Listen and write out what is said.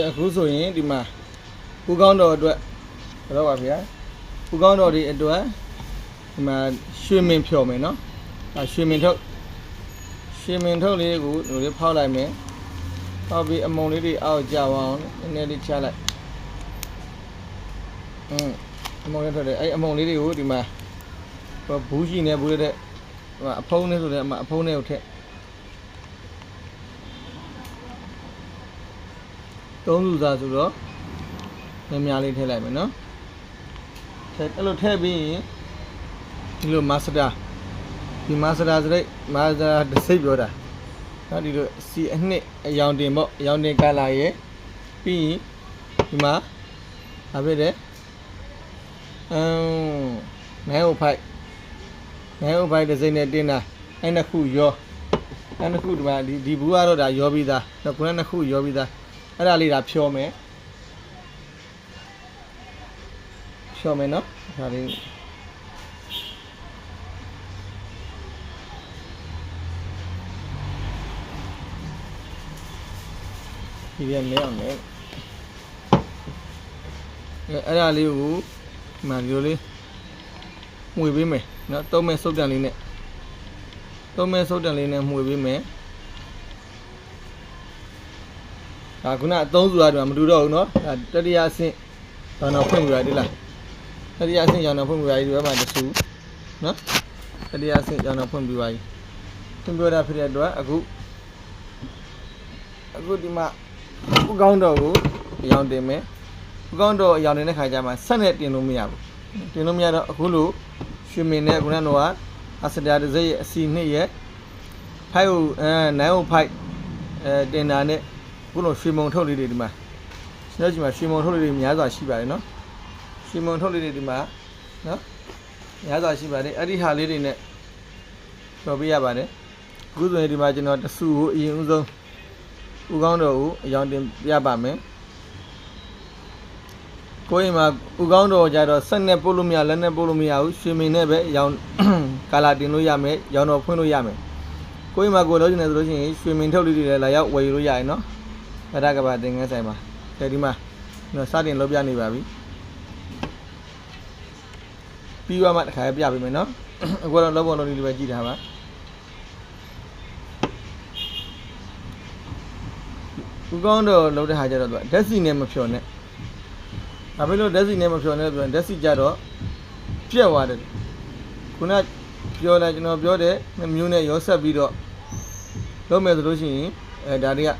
အခုဆိုရင်ဒီမှာပူကောင်းတော်အတွက်တော့ပါဗျာပူကောင်းတော်ဒီအတွက်ဒီမှာရွှေမင်ဖြော်မယ်နော်ရွှေမင်ထုတ်လေးကိုဒီလိုဖောက်လိုက်မယ်ဖောက်ပြီးအမုံလေးတွေအောက်ကျအောင်နည်းနည်းလေးချလိုက်အမုံလေးထွက်တယ်အဲ့အမုံလေးတွေကိုဒီမှာဘူးရှိနေဘူးလေတဲ့အဖုံးလေးဆိုတဲ့အဖုံးလေးကိုထည့်သုံးစုစားဆိုတော့များလေးထည့်လိုက်မယ်နော်အဲ့လိုထည့်ပြီးရင်ဒီလိုမာစတာဒီမာစတာဆိုတဲ့မာစတာတစ်စိတ်ပြောတာနော်ဒီလိုစီအနှစ်အယောင်တင်ပေါ့အယောင်တင်ကလာရဲ့ပြီးရင်ဒီမှာဘာဖြစ်လဲမဲဟုတ်ဖိုက်တစ်စိတ်နဲ့တင်းတာအဲ့နှစ်ခုရောအဲ့နှစ်ခုဒီမှာဒီဘူးကတော့ဒါရောပြီးသားတော့ခုနကနှစ်ခုရောပြီးသားအဲ့ဒါလေးဒါဖြောမယ်နော်ဒါလေးဒီရနေအောင်လေအဲ့ဒါလေးကိုဒီမှာဒီလိုလေးမှွေပေးမယ်နော်သုံးမဲ့စုပ်တန်လေးနဲ့မှွေပေးမယ်ဒါခုနအသုံးစုရတယ်မတူတော့ဘူးနော်ဒါတတိယအဆင့်ရောင်တော်ဖွင့်ပြရတယ်လားတတိယအဆင့်ရောင်တော်ဖွင့်ပြရည်ဒီဘက်မှာတဆူနော်တတိယအဆင့်ရောင်တော်ဖွင့်ပြပါရည်ဖွင့်ပြတာဖြစ်တဲ့အတွက်အခုဒီမှာဥကောင်းတော်ကိုရောင်တင်မယ်ဥကောင်းတော်ရောင်တင်တဲ့ခါကျမှဆက်နဲ့တင်လို့မရဘူးတင်လို့မရတော့အခုလိုရွှေမင်နဲ့ခုနကအစတာတစ်စိတ်ရဲ့အစီနှစ်ရဲ့ဖိုက်ကိုနိုင်ကိုဖိုက်တင်တာနဲ့ခုလိုရွှေမုံထုတ်လေးတွေဒီမှာကျွန်တော်ဒီမှာရွှေမုံထုတ်လေးတွေများစွာရှိပါတယ်နော်ရွှေမုံထုတ်လေးတွေဒီမှာနော်များစွာရှိပါတယ်အဲ့ဒီဟာလေးတွေနဲ့ပြောပြရပါတယ်အခုဆိုရင်ဒီမှာကျွန်တော်တဆူကိုအရင်ဦးဆုံးဥကောင်းတော်ကိုအယောင်တင်ပြပါမယ်ကိုရင်မှာဥကောင်းတော်ကြတော့ဆက်နဲ့ပို့လို့မရလက်နဲ့ပို့လို့မရဘူးရွှေမင်နဲ့ပဲအယောင်ကာလာတင်လို့ရမယ်ရောင်တော်ဖွင့်လို့ရမယ်ကိုရင်မှာကိုလို့ကျင်တယ်ဆိုလို့ရှိရင်ရွှေမင်ထုတ်လေးတွေလည်းလာရောက်ဝယ်ယူလို့ရရင်နော်ဗဒကဘာတင်ငန်းဆိုင်မှာဒီမှာစတင်လုပ်ပြနေပါပြီပြီးသွားမှတစ်ခါပြပေးမယ်နော်အခုတော့လောက်ပေါ်လုံးလေးပဲကြည့်ထားပါဥကောင်းတော့လုပ်တဲ့ဟာကြတော့သူဓာတ်စီနဲ့မဖြော်နဲ့ဘာဖြစ်လို့ဓာတ်စီနဲ့မဖြော်နဲ့ဆိုရင်ဓာတ်စီကြတော့ပြက်သွားတယ်ခုနပြောလိုက်ကျွန်တော်ပြောတဲ့မျိုးနဲ့ရောဆက်ပြီးတော့လုပ်မယ်ဆိုလို့ရှိရင်ဒါတွေက